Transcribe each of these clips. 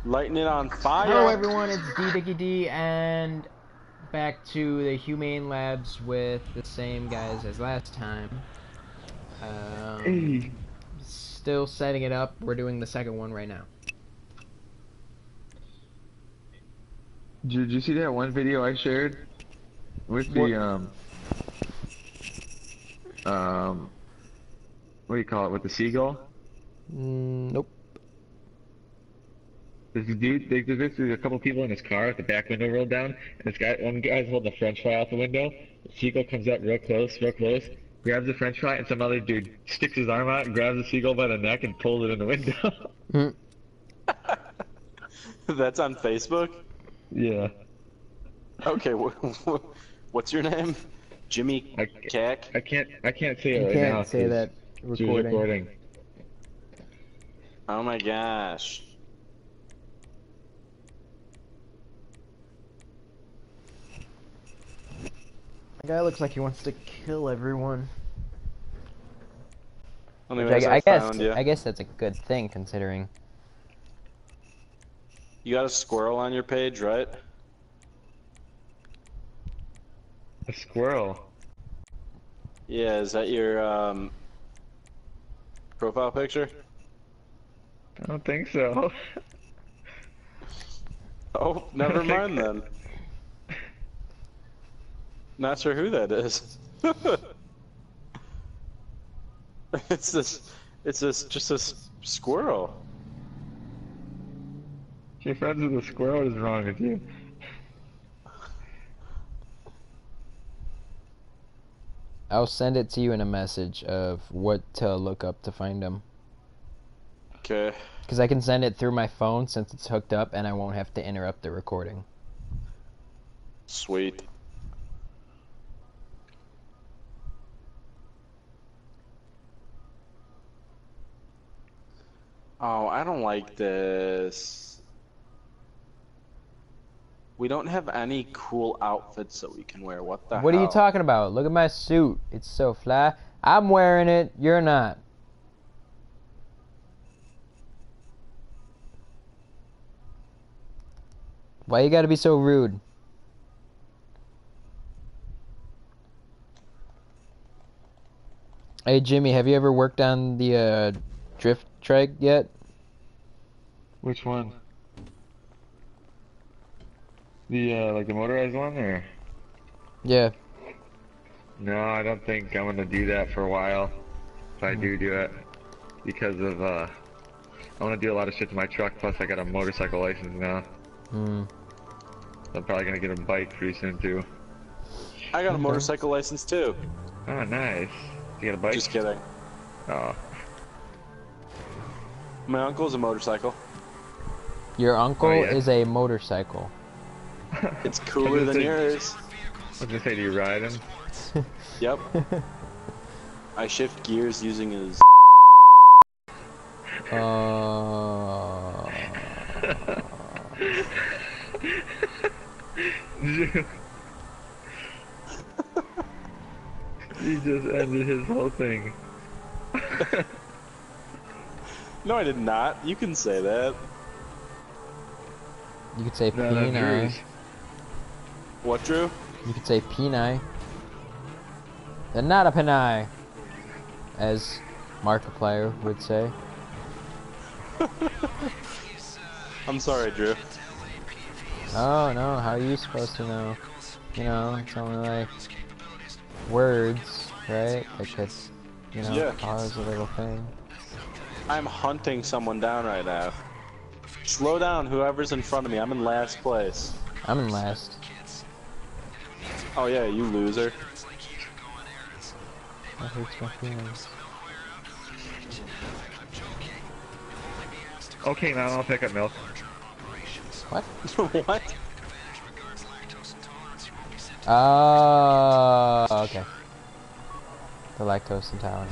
Lighting it on fire. Hello everyone, it's DDickyD and back to the Humane Labs with the same guys as last time. Hey, Still setting it up. We're doing the second one right now. did you see that one video I shared with What? the what do you call it, with the seagull? Nope. There's a dude, there's a couple people in his car with the back window rolled down, and one guy's holding a French fry out the window. The seagull comes up real close, grabs the French fry, and some other dude sticks his arm out and grabs the seagull by the neck and pulls it in the window. Mm. That's on Facebook? Yeah. Okay, what's your name? Jimmy Cack? I can't say it You right can't now. say that She was recording. Oh my gosh. The guy looks like he wants to kill everyone. Anyways, I found you. I guess that's a good thing considering. You got a squirrel on your page, right? A squirrel. Yeah, is that your profile picture? I don't think so. Oh, never mind then. Not sure who that is. It's just this squirrel. If you're friends with a squirrel, what is wrong with you? I'll send it to you in a message of what to look up to find him. Okay. Because I can send it through my phone since it's hooked up and I won't have to interrupt the recording. Sweet. Oh, I don't like this. We don't have any cool outfits that we can wear. What the hell? What are you talking about? Look at my suit. It's so fly. I'm wearing it. You're not. Why you gotta be so rude? Hey Jimmy, have you ever worked on the drift trike yet? Which one? The like the motorized one, or? Yeah. No, I don't think I'm gonna do that for a while. If I do it, because of I want to do a lot of shit to my truck. Plus, I got a motorcycle license now. Hmm. I'm probably gonna get a bike pretty soon too. I got a motorcycle license too. Oh, nice. You got a bike? Just kidding. Oh. My uncle's a motorcycle. Your uncle Oh, yeah? is a motorcycle. It's cooler than yours. I was gonna say, do you ride him? Yep. I shift gears using his. You just ended his whole thing. No, I did not. You can say that. You could say No, penai. Drew's. What, Drew? You could say penai. They're not a penai, as Markiplier would say. I'm sorry, Drew. Oh no, how are you supposed to know? You know, it's only like words, right? That could, you know, Yeah. cause a little thing. I'm hunting someone down right now. Slow down, whoever's in front of me. I'm in last place. I'm in last. Oh yeah, you loser. That hurts my feelings. Okay, now I'll pick up milk. What? What? Oh, okay. The lactose intolerant.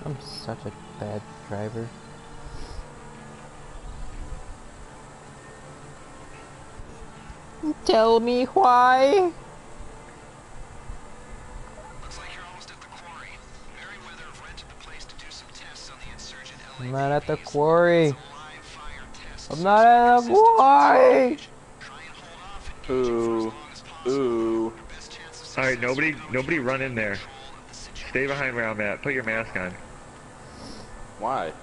I'm such a bad driver. Tell me why. I'm not at the quarry. I'm not at the quarry. Ooh. Ooh. Alright, nobody run in there. Stay behind where I'm at. Put your mask on. Why?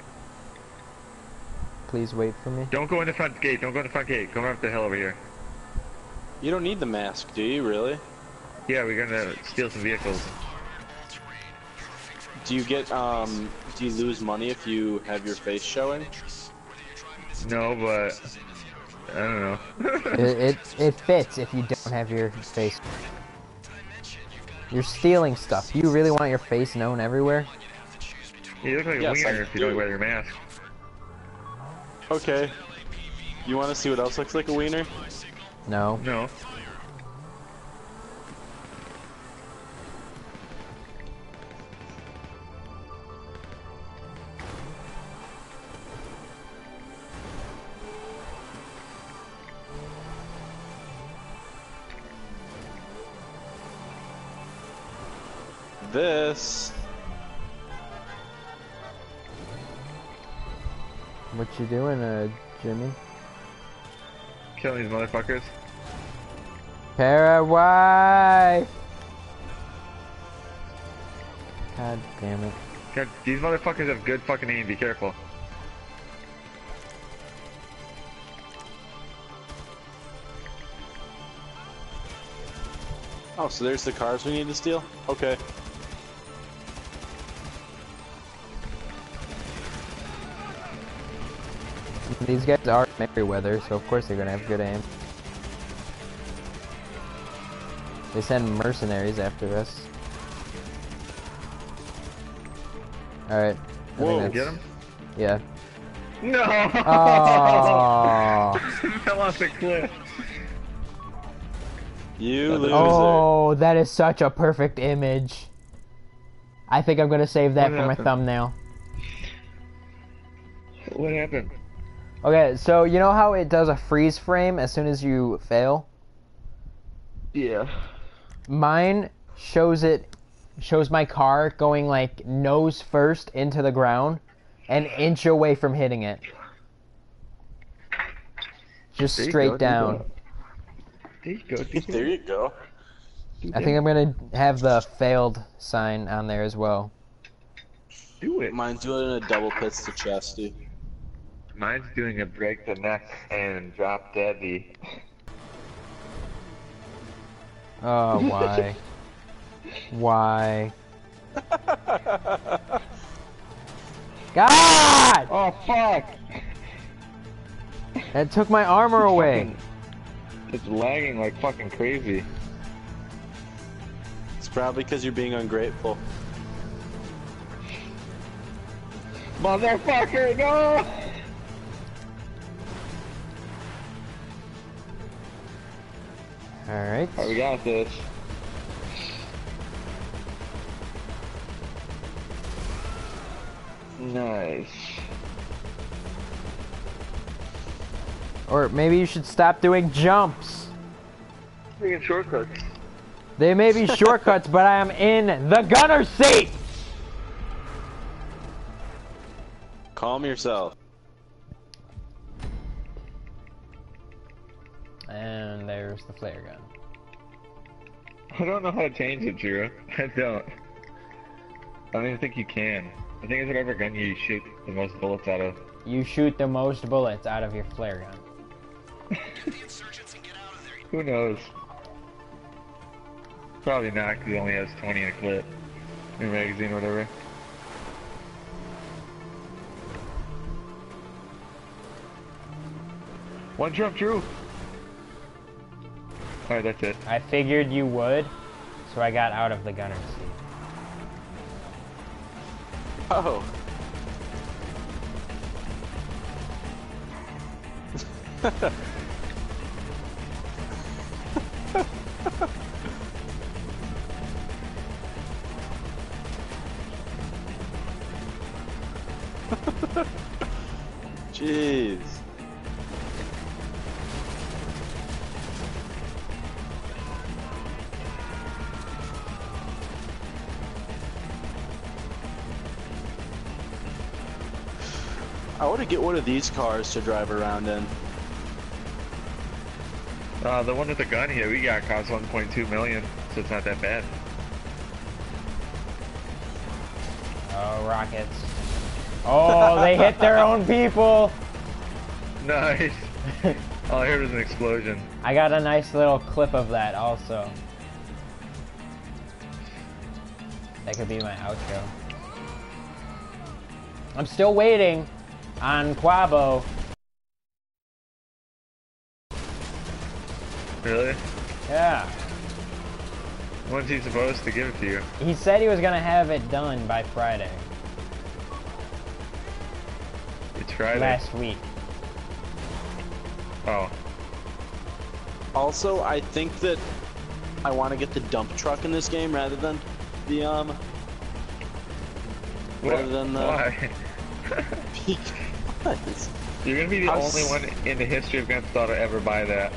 Please wait for me. Don't go in the front gate. Don't go in the front gate. Come up the hill over here. You don't need the mask, do you, really? Yeah, we're gonna steal some vehicles. Do you get, do you lose money if you have your face showing? No, but I don't know. it fits if you don't have your face. You're stealing stuff. You really want your face known everywhere? You look like a Yes, wiener I if you do. don't wear your mask. Okay. You want to see what else looks like a wiener? No. No. This. What you doing, Jimmy? Killing these motherfuckers. Paraguay! God damn it. God, these motherfuckers have good fucking aim. Be careful. Oh, so there's the cars we need to steal? Okay. These guys are Merryweather, so of course they're gonna have good aim. They send mercenaries after us. Alright. Whoa, get him? Yeah. No! Oh. Fell off the cliff. You loser. Oh, that is such a perfect image. I think I'm gonna save that What for my happened? thumbnail. What happened? Okay, so you know how it does a freeze frame as soon as you fail? Yeah. Mine shows my car going like nose first into the ground, an inch away from hitting it. Just There you straight go, there you down. go. There you go. There you go. I think I'm gonna have the failed sign on there as well. Do it. Mine's doing a double pits to chesty. Mine's doing a break the neck and drop deadly. Oh, why? Why? God! Oh fuck! That took my armor away. It's lagging like fucking crazy. It's probably because you're being ungrateful. Motherfucker, no! Alright. Alright, we got this. Nice. Or maybe you should stop doing jumps. Taking shortcuts. They may be shortcuts, but I am in the gunner seat! Calm yourself. And there's the flare gun. I don't know how to change it, Drew. I don't. I don't even think you can. I think it's whatever gun you shoot the most bullets out of. You shoot the most bullets out of your flare gun. Who knows? Probably not, because he only has 20 in a clip. In a magazine or whatever. One jump, Drew! Alright, that's it. I figured you would, so I got out of the gunner seat. Oh. Jeez. I want to get one of these cars to drive around in. The one with the gun here we got cost 1.2 million, so it's not that bad. Oh, rockets. Oh, they hit their own people. Nice. All I heard was an explosion. I got a nice little clip of that also. That could be my outro. I'm still waiting on Quabo. Really? Yeah. When's he supposed to give it to you? He said he was gonna have it done by Friday. It's Friday. Last week. Oh. Also, I think that I want to get the dump truck in this game rather than the Why? Because You're gonna be the only one in the history of Grand Theft Auto to ever buy that.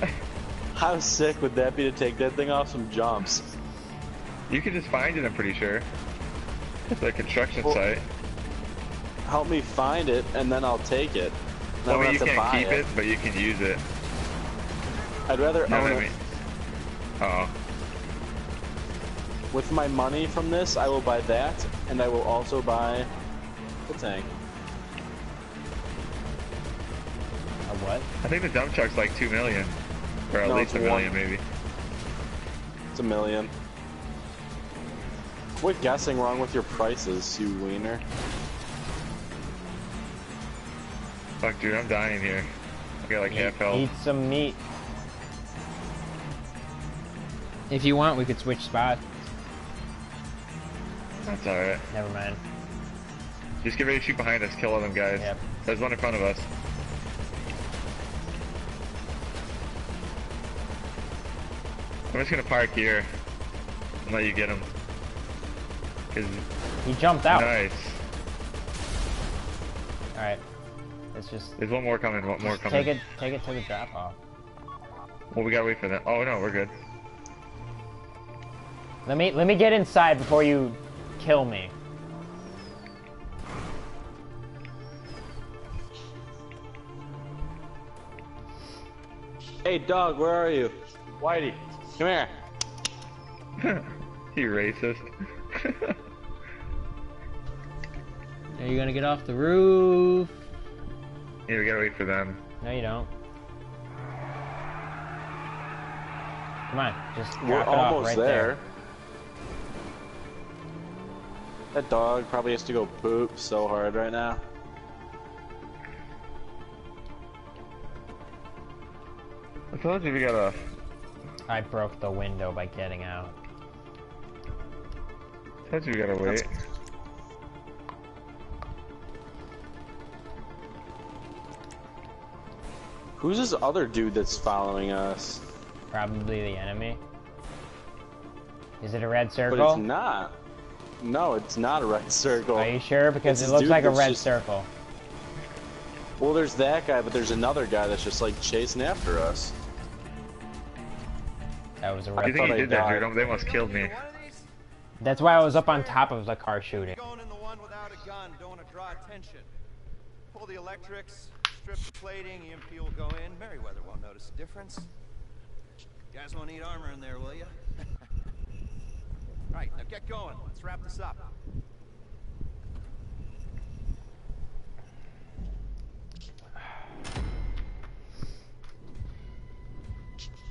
how sick would that be to take that thing off some jumps? You can just find it, I'm pretty sure. It's a construction Well, site. Help me find it, and then I'll take it. Well, Then I'll you have to can't buy keep it, but you can use it. I'd rather No, own I it. mean. Oh. With my money from this, I will buy that, and I will also buy the tank. A what? I think the dump truck's like 2 million. Or at No, least it's a million, one. maybe. It's $1 million. Quit guessing wrong with your prices, you wiener. Fuck, dude, I'm dying here. I got like half health. Eat some meat. If you want, we could switch spots. That's alright. Never mind. Just get ready to shoot behind us, kill all them guys. Yep. There's one in front of us. I'm just gonna park here and let you get him. He jumped out. Nice. Alright. Let's just There's one more coming, one more coming. take it to the drop off. Well, we gotta wait for that. Oh no, we're good. Let me get inside before you kill me. Hey, dog, where are you? Whitey, come here. You racist. Are you gonna get off the roof? Yeah, we gotta wait for them. No, you don't. Come on, just We're drop it off almost right there. there. That dog probably has to go poop so hard right now. I told you we gotta... I broke the window by getting out. I told you we gotta wait. Who's this other dude that's following us? Probably the enemy. Is it a red circle? But it's not. No, it's not a red circle. Are you sure? Because It's it this looks dude like a that's red just- circle. Well, there's that guy, but there's another guy that's just like chasing after us. That was a Do red you think thought he I did that, died. dude? They almost killed me. That's why I was up on top of the car shooting. Going in the one without a gun, don't want to draw attention. Pull the electrics, strip the plating, EMP will go in. Merryweather won't notice a difference. You guys won't need armor in there, will you? Right, now get going. Let's wrap this up.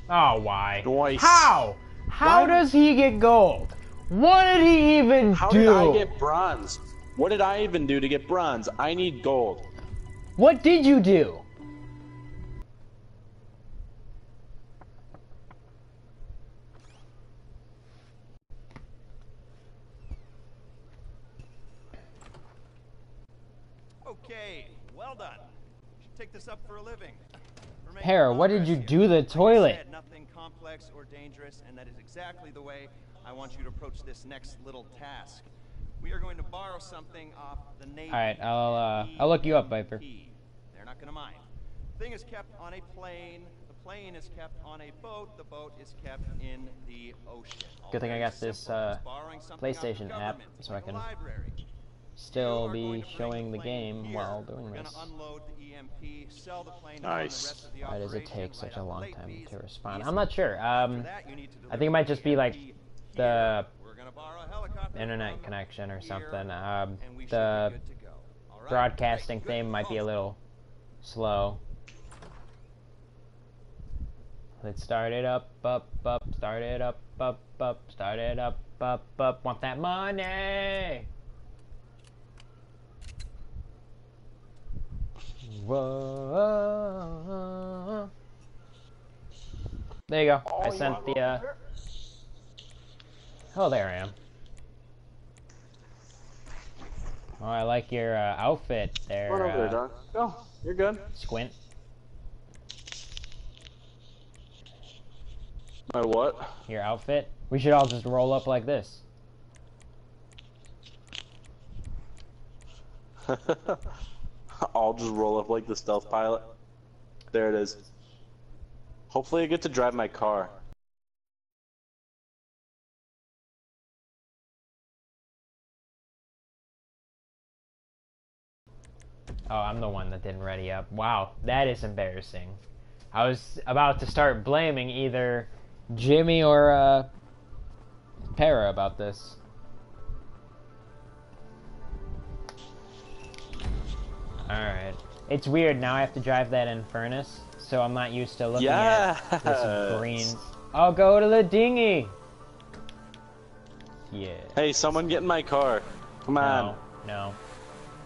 Oh, why? Nice. How? How Why- does he get gold? What did he even How do? did I get bronze? What did I even do to get bronze? I need gold. What did you do? Okay, well done. Should take this up for a living. We're making Hera, what did you progress do here. to the Like I toilet? said, nothing complex or dangerous, and that is exactly the way I want you to approach this next little task. We are going to borrow something off the Navy. Alright, I'll look you up, Viper. They're not going to mind. The thing is kept on a plane. The plane is kept on a boat. The boat is kept in the ocean. Good thing I got this, Simple as borrowing something off the PlayStation app government, so I like a can library. still be showing the game Here, while doing we're this. gonna unload the EMP, sell the plane, and Nice. fund the rest of the Why does it operation take such right a off the long late time fees. to respond? Easy. I'm not sure. After that, you need to I think it might just be like deliver the We're gonna borrow a helicopter internet from connection or here, something. and we should The be good to go. All right? broadcasting Great. thing Good might be a call. little slow. Let's start it up, start it up, start it up, want that money! Whoa. There you go. I sent the, Oh, there I am. Oh, I like your outfit there. Come on over there, Don. Go. You're good. Squint. My what? Your outfit. We should all just roll up like this. I'll just roll up like the stealth pilot. There it is. Hopefully I get to drive my car. Oh, I'm the one that didn't ready up. Wow, that is embarrassing. I was about to start blaming either Jimmy or Para about this. Alright. It's weird, now I have to drive that in Furnace, so I'm not used to looking at this green. I'll go to the dinghy! Yeah. Hey, someone get in my car. Come on. No.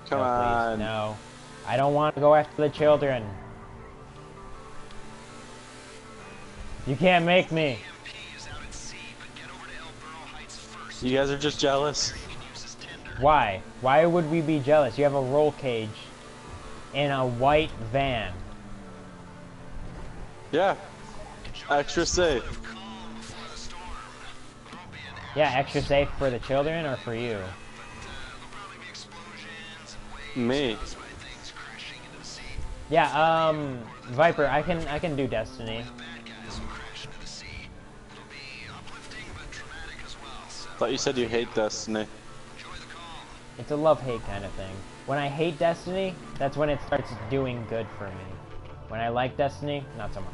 Come No, on. please, no. I don't want to go after the children. You can't make me. You guys are just jealous. Why? Why would we be jealous? You have a roll cage in a white van. Yeah. Extra safe. Yeah, extra safe for the children or for you? Me. Yeah, Viper, I can do Destiny. Thought you said you hate Destiny. It's a love-hate kind of thing. When I hate Destiny, that's when it starts doing good for me. When I like Destiny, not so much.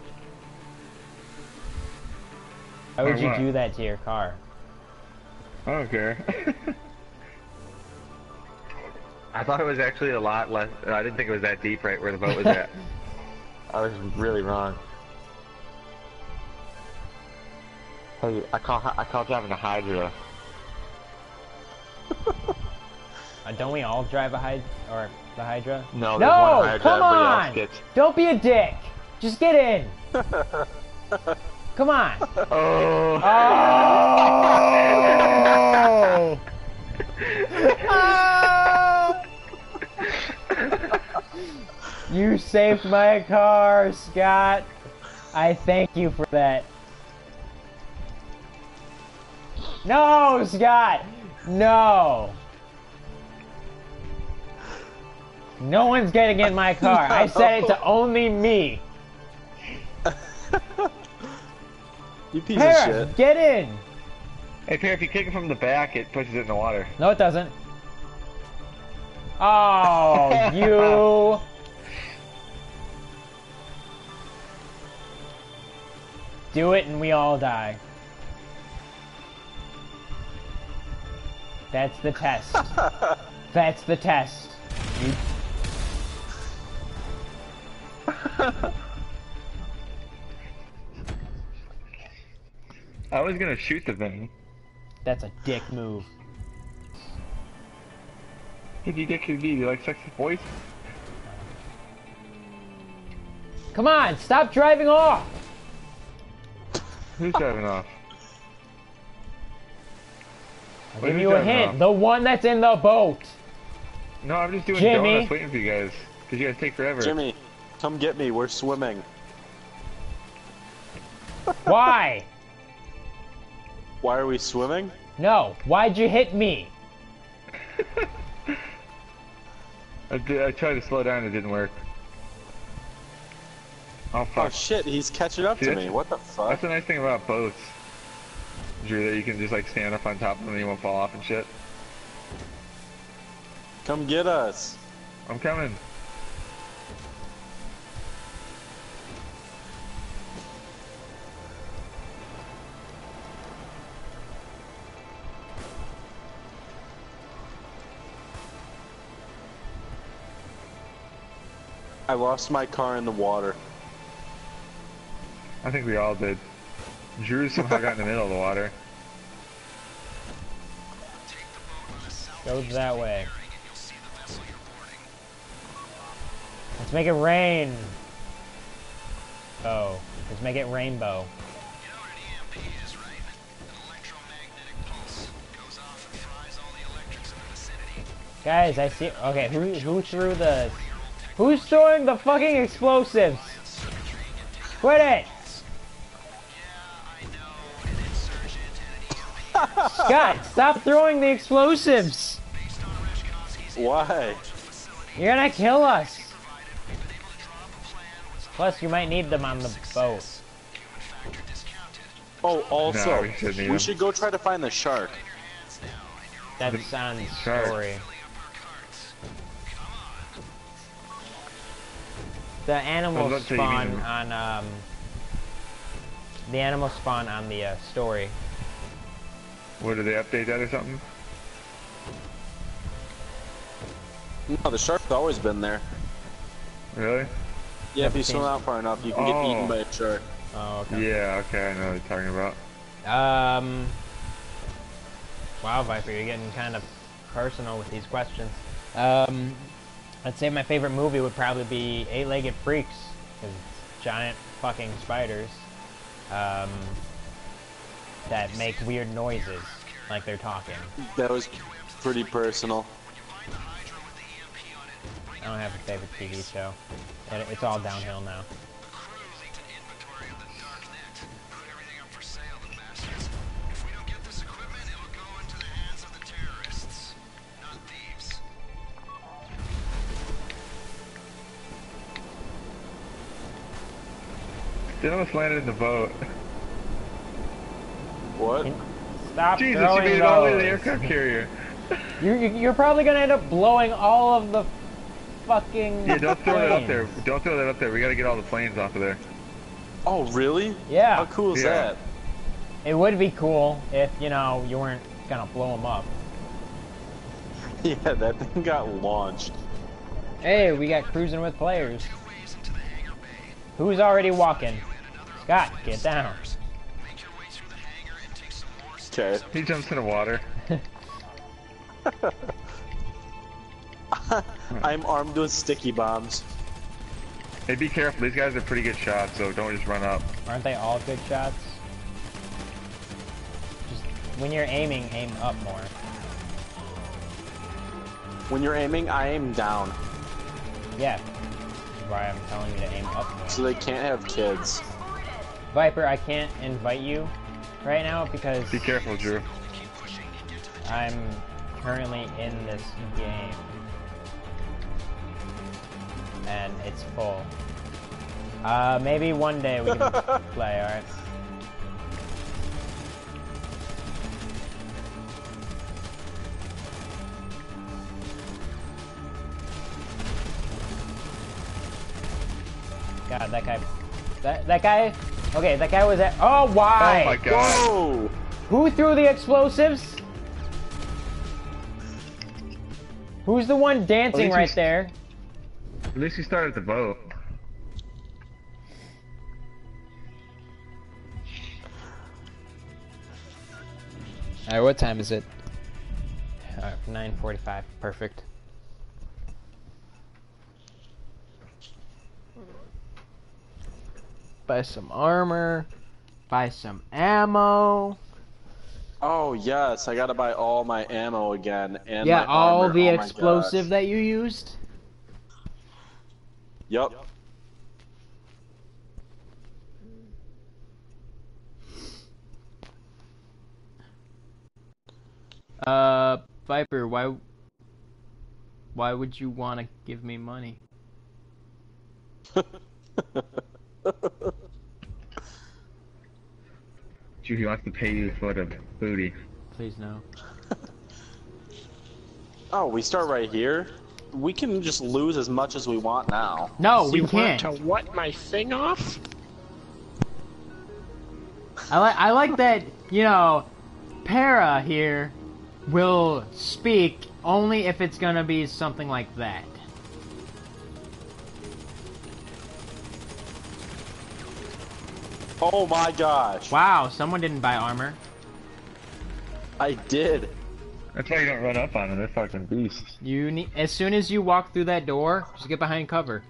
Why would you do that to your car? I don't care. I thought it was actually a lot less. I didn't think it was that deep right where the boat was at. I was really wrong. Hey, I call driving a Hydra. Don't we all drive a the Hydra? No, there's one Hydra. Come Everybody on! else gets... Don't be a dick! Just get in! Come on! Oh! Oh! Oh! You saved my car, Scott! I thank you for that. No, Scott! No! No one's getting in my car. I said it to only me. You piece Para, of shit. get in! Hey, Pear, if you kick it from the back, it pushes it in the water. No, it doesn't. Oh, you... Do it and we all die. That's the test. That's the test. You... I was gonna shoot the thing. That's a dick move. Hey, DDickyD, do you like sexy boys? Come on, stop driving off! Who's driving off? I'll What give are you you a driving hint. off? The one that's in the boat. No, I'm just doing Jimmy. donuts waiting for you guys. Because you guys take forever. Jimmy, come get me. We're swimming. Why? Why are we swimming? No. Why'd you hit me? I tried to slow down, it didn't work. Oh Oh fuck. shit, he's catching up See, to that's- me. What the fuck? That's the nice thing about boats. Drew, that you can just like stand up on top of them and you won't fall off and shit. Come get us. I'm coming. I lost my car in the water. I think we all did. Drew somehow got in the middle of the water. Go that way. Let's make it rain. Oh, let's make it rainbow. Guys, I see. Okay, who threw the? Who's throwing the fucking explosives? Quit it! Scott, stop throwing the explosives! Why? You're gonna kill us! Plus, you might need them on the boat. Oh, also, No, we should go try to find the shark. That's on the shark. story. The animals spawn on, the animals spawn on the, story. What, did they update that or something? No, the shark's always been there. Really? Yeah, if you swim out far enough, you can get eaten by a shark. Oh, okay. Yeah, okay, I know what you're talking about. Wow, Viper, you're getting kind of personal with these questions. I'd say my favorite movie would probably be Eight-Legged Freaks, because it's giant fucking spiders, that make weird noises, like they're talking. That was pretty personal. I don't have a favorite TV show. It's all downhill now. They almost landed in the boat. What? Stop Jesus, you throwing made it all the way to the those. aircraft carrier. You're probably gonna end up blowing all of the fucking Yeah, don't throw that up there. planes. Don't throw that up there. We gotta get all the planes off of there. Oh, really? Yeah. How cool is Yeah. that? It would be cool if, you know, you weren't gonna blow them up. Yeah, that thing got launched. Hey, we got cruising with players. Who's already walking? Scott, get down. Okay. He jumps in the water. I'm armed with sticky bombs. Hey, be careful. These guys are pretty good shots, so don't just run up. Aren't they all good shots? Just when you're aiming, aim up more. When you're aiming, I aim down. Yeah. Which is why I'm telling you to aim up more. So they can't have kids. Viper, I can't invite you right now because Be careful, Drew. I'm currently in this game. And it's full. Maybe one day we can play, alright? God, that guy... That guy... Okay, that guy was at... Oh, why? Oh my god. Whoa! Who threw the explosives? Who's the one dancing least right we- there? At least we started the boat. Alright, what time is it? 9:45. Perfect. Buy some armor. Buy some ammo. Oh yes, I gotta buy all my ammo again and Yeah, my all armor. the Oh my explosive gosh. that you used. Yep. Viper, why would you want to give me money? Drew, he wants to pay you for the booty. Please no. Oh, we start right here? We can just lose as much as we want now. No, we You can't. want to what, my thing off? I like that, you know, Para here will speak only if it's gonna be something like that. Oh my gosh. Wow, someone didn't buy armor. I did. That's why you don't run up on them. They're fucking beasts. You need, as soon as you walk through that door, just get behind cover.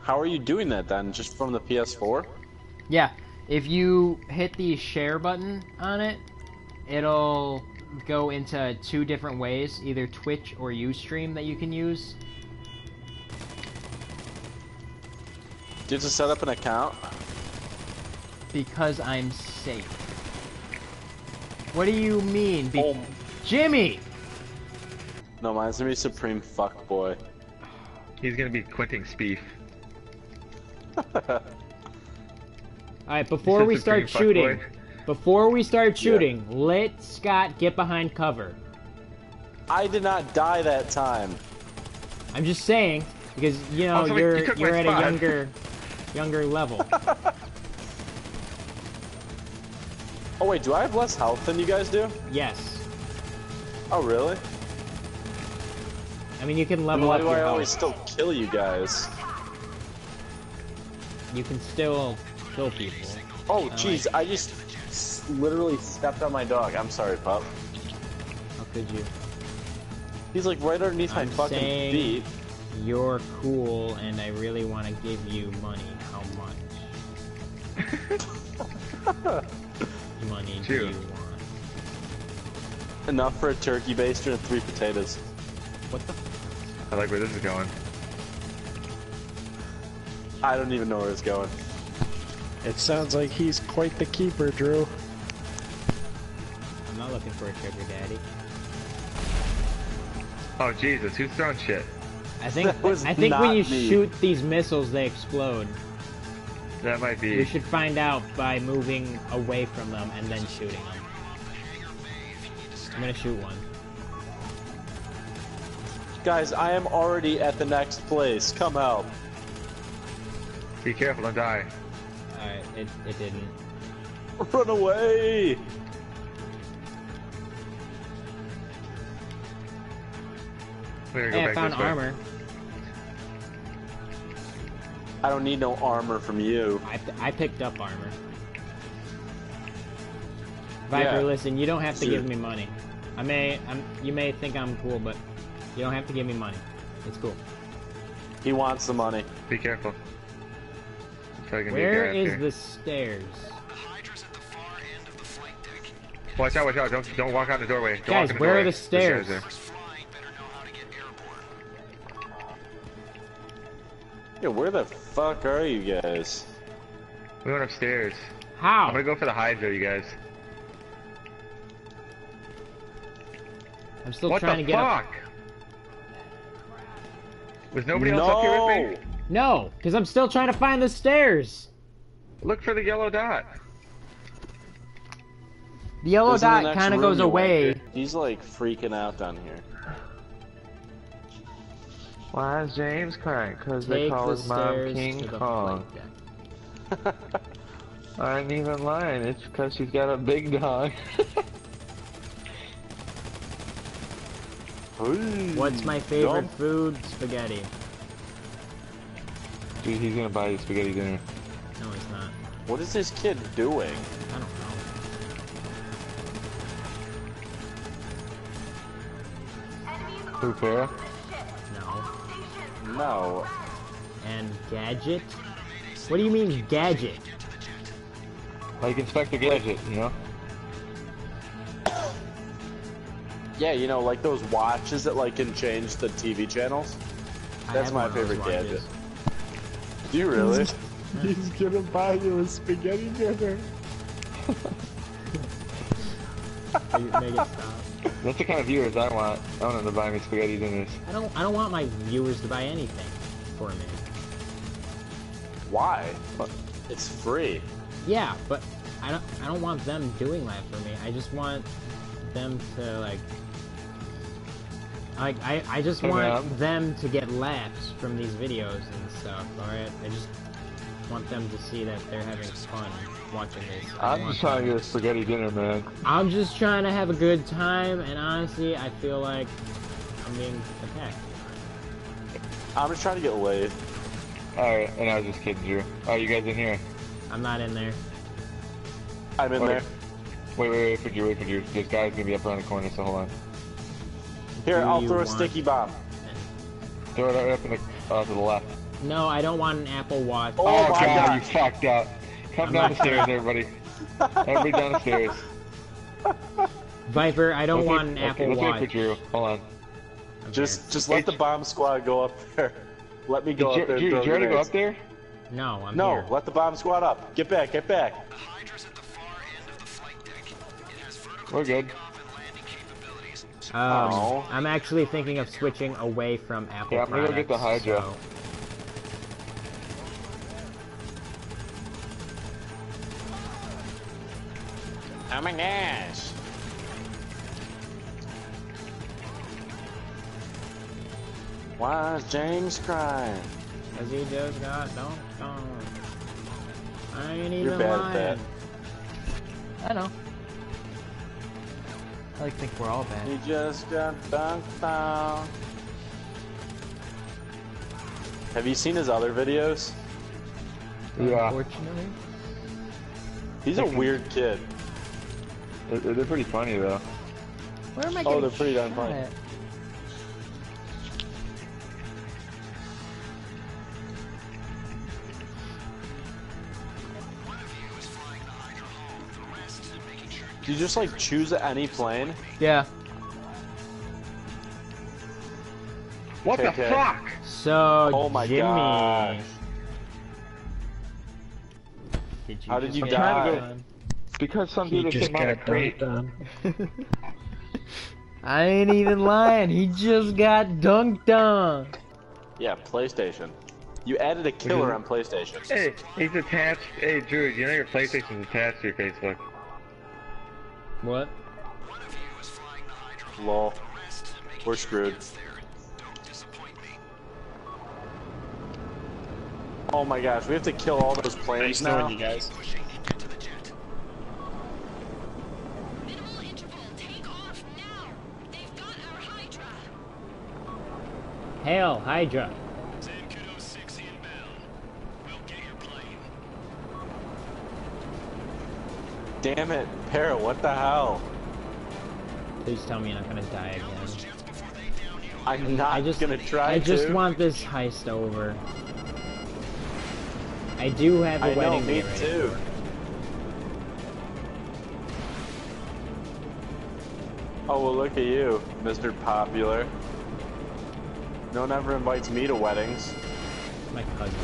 How are you doing that then? Just from the PS4? Yeah, if you hit the share button on it, it'll go into 2 different ways, either Twitch or Ustream that you can use. Do you have to set up an account? Because I'm safe. What do you mean? Oh. Jimmy! No, mine's gonna be Supreme Fuckboy. He's gonna be Quentin Spieth. Alright, before we start shooting, Yeah. let Scott get behind cover. I did not die that time. I'm just saying, because, you know, Also, you took my you're at spot. a younger level. Oh wait, do I have less health than you guys do? Yes. Oh really? I mean, you can Then level why up do your I health. always still kill you guys? You can still kill people. Oh jeez, I just literally stepped on my dog. I'm sorry, pup. How could you? He's like right underneath my I'm fucking saying- feet. You're cool, and I really want to give you money. How much? Money do True. you want? Enough for a turkey baster and 3 potatoes. What the? I like where this is going. I don't even know where it's going. It sounds like he's quite the keeper, Drew. I'm not looking for a sugar daddy. Oh Jesus, who's throwing shit? I think That was when not you me. shoot these missiles, they explode. That might We be. should find out by moving away from them and then shooting them. I'm gonna shoot one. Guys, I am already at the next place. Come help. Be careful, don't die. Alright, it didn't. Run away! We're gonna Hey, go I back found this way. armor. I don't need no armor from you. I picked up armor. Viper, Yeah. listen, you don't have to Shoot. give me money. You may think I'm cool, but you don't have to give me money. It's cool. He wants the money. Be careful. It's probably gonna Where be a guy is up the stairs? here. Watch out, watch out. Don't walk out the doorway. Don't Guys, walk in the where are doorway. the stairs? There. Yeah, where the fuck are you guys? We went upstairs. How? I'm gonna go for the hydro, you guys. I'm still What trying the to get up. fuck? Was nobody else up here with me? No, because I'm still trying to find the stairs. Look for the yellow dot. The yellow This is the dot next kind of room goes you went away. to. He's like freaking out down here. Why is James crying? Because Take the stairs to the flight deck. I ain't even lying. It's because she's got a big dog. What's my favorite food? Spaghetti. Dude, he's gonna buy you spaghetti dinner. No, it's not. What is this kid doing? I don't know. Who, Farrah? No. No. And gadget? What do you mean gadget? Like Inspector Gadget, you know? Yeah, you know, like those watches that like can change the TV channels. I That's have my one of those favorite gadget. watches. Do you really? He's gonna buy you a spaghetti dinner. Make it stop. That's the kind of viewers I want. I want them to buy me spaghetti dinners. I don't want my viewers to buy anything for me. Why? It's free. Yeah, but I don't want them doing that for me. I just want them to like Like, I just Hey, want man. them to get laughs from these videos and stuff, alright? I just want them to see that they're having fun watching this. I'm just trying to get a spaghetti dinner, man. I'm just trying to have a good time, and honestly, I feel like I'm being attacked. I'm just trying to get laid. Alright, and I was just kidding, Drew. Alright, you guys in here? I'm not in there. I'm in there. Wait for Drew, This guy's gonna be up around the corner, so hold on. Here, Do I'll you throw a want- sticky bomb. Throw it right up in the, to the left. No, I don't want an Apple Watch. Oh Oh, my God, God. you fucked up. Come I'm down not the stairs, everybody. Everybody down the stairs. Viper, I don't want an Apple let's wait for Watch. Drew. Hold on. Okay. Just let the bomb squad go up there. Let me go Drew, up there. and Drew, throw did you already go grenades. up there? No, I'm No, here. let the bomb squad up. Get back, get back. The Hydra's at the far end of the flight deck. It has vertical We're good. takeoff and landing capabilities. Oh. I'm actually thinking of switching away from Apple Yeah, I'm gonna go get the products, Hydra. so- Oh my gosh. Why is James crying? Cause he just got dunked on. I ain't You're even bad at lying. that. I know. I like to think we're all bad. He just got dunked on. Have you seen his other videos? Yeah. Unfortunately. He's a weird kid. They're pretty funny, though. Where am I Oh, getting they're pretty darn shot funny. at? Do you just like choose any plane? Yeah. What the Okay. fuck? So, Oh my Jimmy. gosh. Did you How did just you get die? done? Because some He dude is just sitting on a got crate. dunked on. I ain't even lying. He just got dunked on. Yeah, PlayStation. You added a killer on PlayStation. Hey, he's attached. Hey, Drew, you know your PlayStation's attached to your Facebook. What? Lol. We're screwed. Oh my gosh, we have to kill all those planes now. guys. Minimal interval, take off now! They've got our Hydra! Hail, Hydra. Damn it, Para, what the hell? Please tell me you're not gonna die again. I'm not gonna try I just to. want this heist over. I do have a I know, wedding to me get ready too. for. Oh, well, look at you, Mr. Popular. No one ever invites me to weddings. My cousins.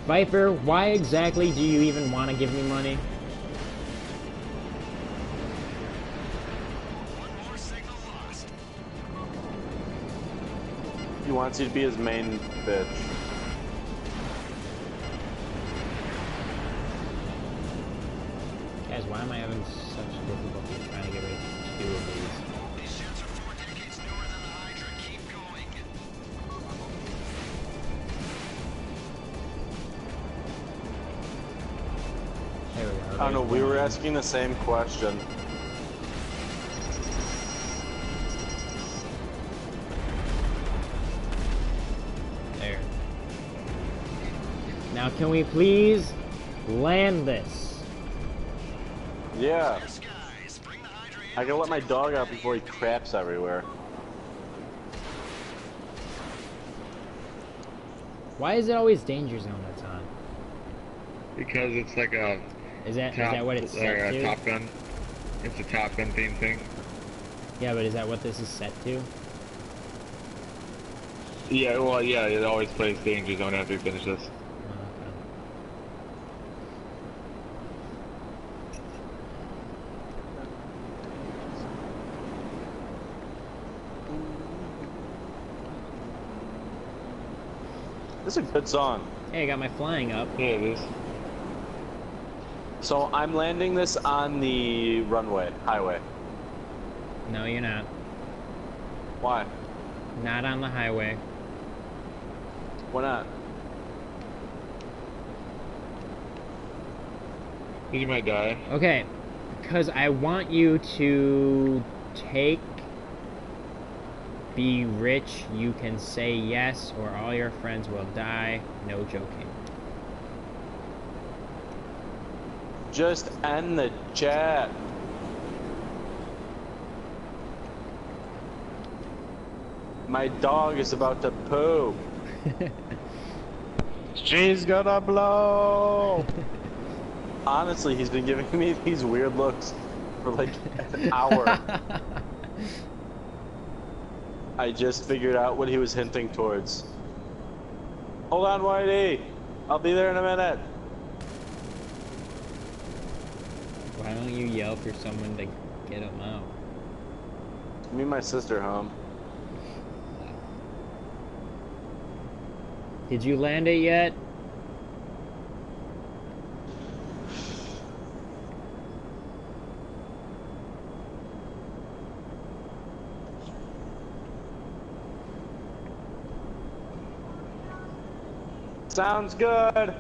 Viper, why exactly do you even want to give me money? He wants you to be his main bitch. Guys, why am I having such difficulty trying to get rid of 2 of these? These ships are 4 decades newer than the Hydra. Keep going. There we go. I don't know, there's we were one. asking the same question. There. Now can we please land this? Yeah. Skies, bring the Hydra in. I gotta let my dog out before he craps everywhere. Why is it always danger zone that's on? Because it's like a Is that what it's set to? Top Gun. It's a Top Gun theme thing. Yeah, but is that what this is set to? Yeah, well, yeah, it always plays Danger Zone after we finish this. This is a good song. Hey, I got my flying up. Yeah, it is. So I'm landing this on the highway. No, you're not. Why? Not on the highway. Why not? You might die. Okay, because I want you to be rich, you can say yes, or all your friends will die. No joking. Just end the chat. My dog is about to poop. She's gonna blow! Honestly, he's been giving me these weird looks for like an hour. I just figured out what he was hinting towards. Hold on, Whitey. I'll be there in a minute. Why don't you yell for someone to get him out? Me and my sister home. Did you land it yet? Sounds good.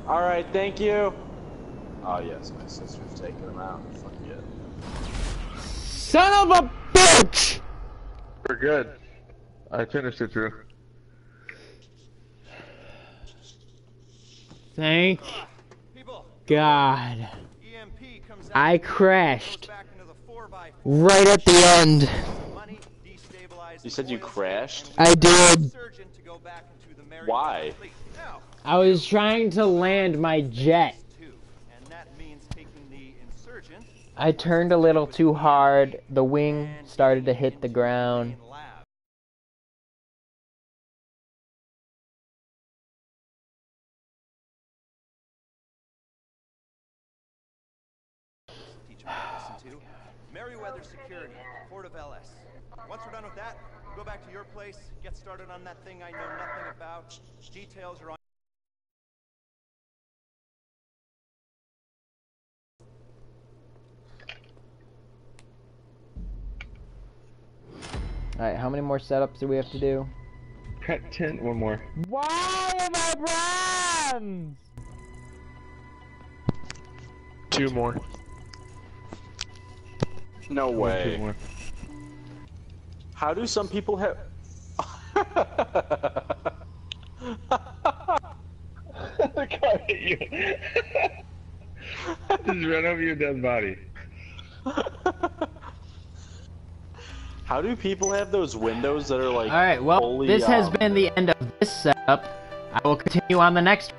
All right, thank you. Oh yes, my sister's taking him out. Fuck yeah. Son of a bitch! We're good. I finished it, Drew. Thank People, God. EMP comes out, I goes crashed back into the 4x4. right at the end. Money, destabilize You said you the oil crashed? spill, and I we did. insurgent to go back into the Merryweather Why? fleet. Now, I was trying to land my jet. two, and that means taking the insurgent I turned a little too hard. The wing started to hit the ground. in lab. Teach 'em a lesson too. Merryweather Security, Port of LS. Once we're done with that, go back to your place, get started on that thing I know nothing about. Details are on. Alright, how many more setups do we have to do? Cut 10, one more. Why am I bronze? 2 more. No Two way. more. How do some people have? The car hit you. Just run over your dead body. How do people have those windows that are like? Alright, well, fully, this has been the end of this setup. I will continue on the next